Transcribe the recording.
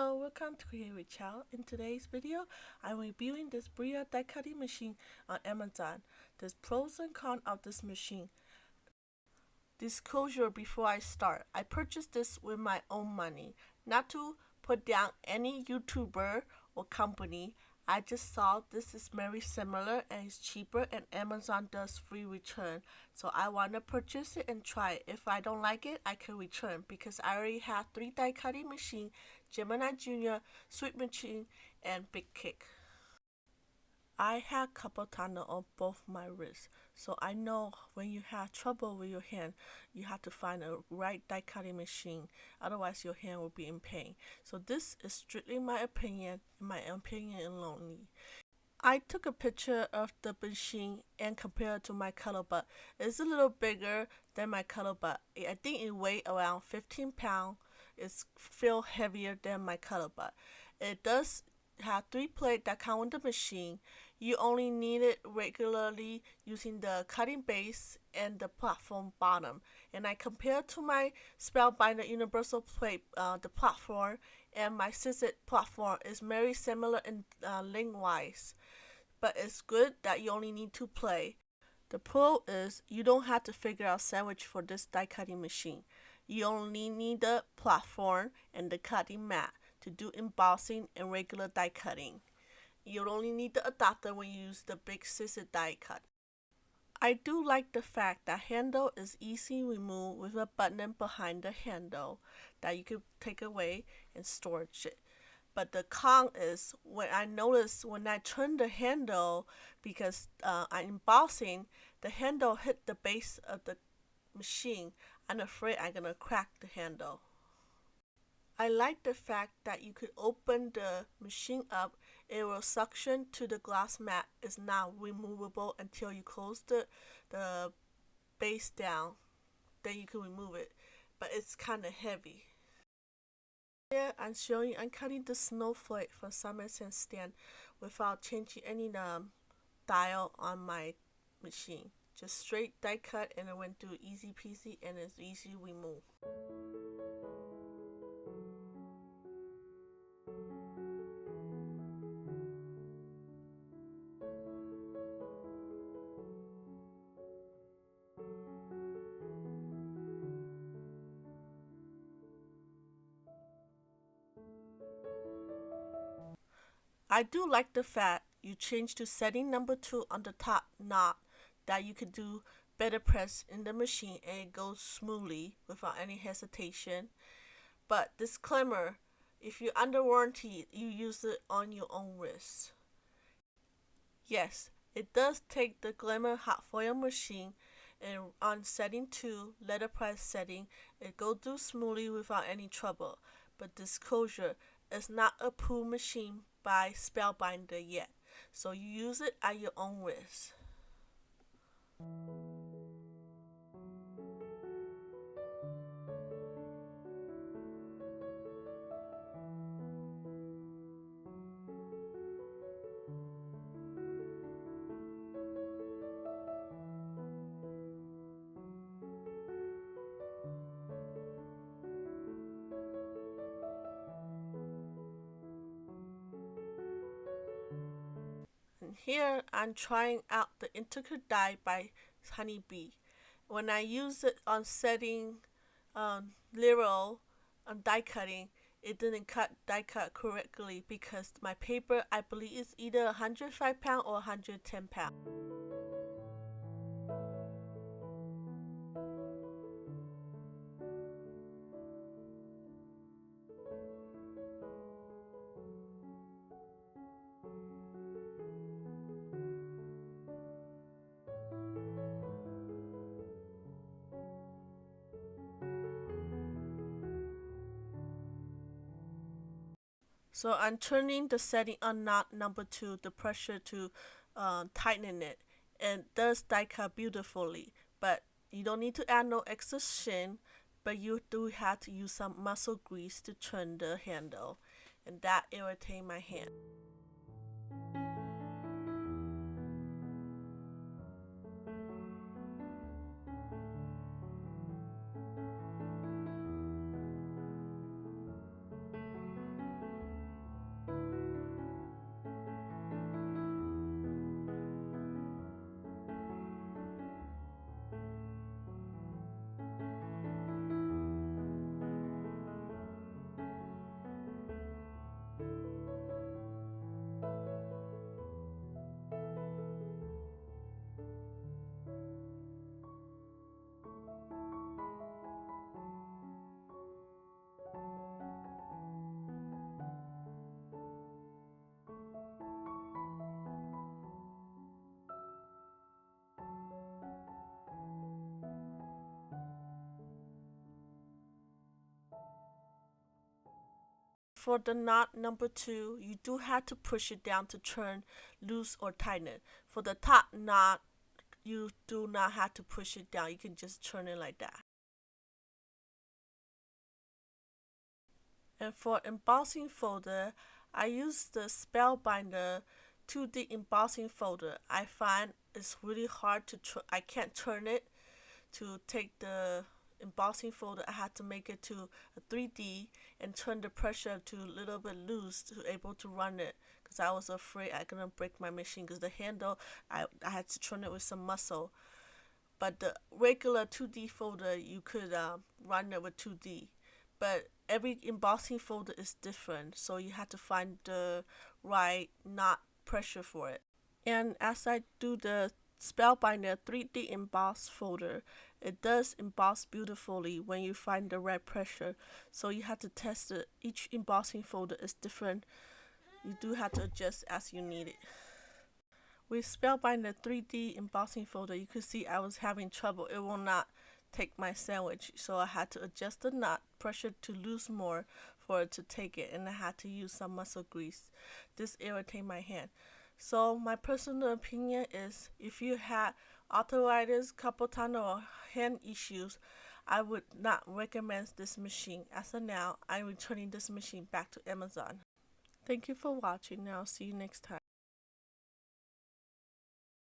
Hello, welcome to Create with Chow. In today's video, I'm reviewing this Bira die cutting machine on Amazon. There's pros and cons of this machine. Disclosure before I start, I purchased this with my own money, not to put down any YouTuber or company. I just saw this is very similar and it's cheaper and Amazon does free return. So I want to purchase it and try it. If I don't like it, I can return because I already have 3 die cutting machines, Gemini Junior, Sweet Machine, and Big Kick. I had carpal tunnel on both my wrists, so I know when you have trouble with your hand, you have to find a right die cutting machine, otherwise your hand will be in pain. So this is strictly my opinion only. I took a picture of the machine and compared it to my color butt. It's a little bigger than my color butt. I think it weighs around 15 pounds. It's feel heavier than my color butt. It does have 3 plates that come with the machine. You only need it regularly using the cutting base and the platform bottom. And I compared to my spellbinder universal plate, the platform, and my sizzix platform is very similar in lengthwise. But it's good that you only need 2 plates. The pro is you don't have to figure out sandwich for this die cutting machine. You only need the platform and the cutting mat to do embossing and regular die cutting. You only need the adapter when you use the big sizzix die cut. I do like the fact that handle is easy removed with a button behind the handle that you can take away and storage it. But the con is when I notice when I turn the handle, because I'm embossing, the handle hit the base of the machine. I'm afraid I'm gonna crack the handle. I like the fact that you could open the machine up, it will suction to the glass mat. It's not removable until you close the base down, then you can remove it, but it's kind of heavy. Here I'm cutting the snowflake from Somerset stand without changing any dial on my machine. Just straight die cut and it went through easy peasy and it's easy to remove. I do like the fact you change to setting number 2 on the top knob, that you could do better press in the machine and it goes smoothly without any hesitation. But disclaimer, if you're under warranty, you use it on your own risk. Yes, it does take the Glamour hot foil machine, and on setting 2, letterpress setting, it goes through smoothly without any trouble. But disclosure, it's not a approved machine by Spellbinder yet, so you use it at your own risk. And here I'm trying out the intricate die by Honeybee. When I use it on setting Lero on die cutting, it didn't die cut correctly because my paper, I believe, is either 105 pound or 110 pound. So I'm turning the setting on knot number 2, the pressure to tighten it. And it does die cut beautifully, but you don't need to add no extra shim, but you do have to use some muscle grease to turn the handle, and that irritates my hand. For the knot number 2, you do have to push it down to turn loose or tighten it. For the top knot, you do not have to push it down. You can just turn it like that. And for embossing folder, I use the spellbinder 2D embossing folder. I find it's really hard to I can't turn it to take the embossing folder. I had to make it to a 3D and turn the pressure to a little bit loose to able to run it, because I was afraid I gonna break my machine, because the handle, I had to turn it with some muscle. But the regular 2D folder, you could run it with 2D. But every embossing folder is different, so you have to find the right knot pressure for it. And as I do the Spellbinder 3D emboss folder, it does emboss beautifully when you find the right pressure. So you have to test it. Each embossing folder is different. You do have to adjust as you need it. With Spellbinder 3D embossing folder, you could see I was having trouble. It will not take my sandwich, so I had to adjust the knot pressure to lose more for it to take it, and I had to use some muscle grease. This irritated my hand. So my personal opinion is, if you had arthritis, carpal tunnel, or hand issues, I would not recommend this machine. As of now, I'm returning this machine back to Amazon. Thank you for watching. Now see you next time.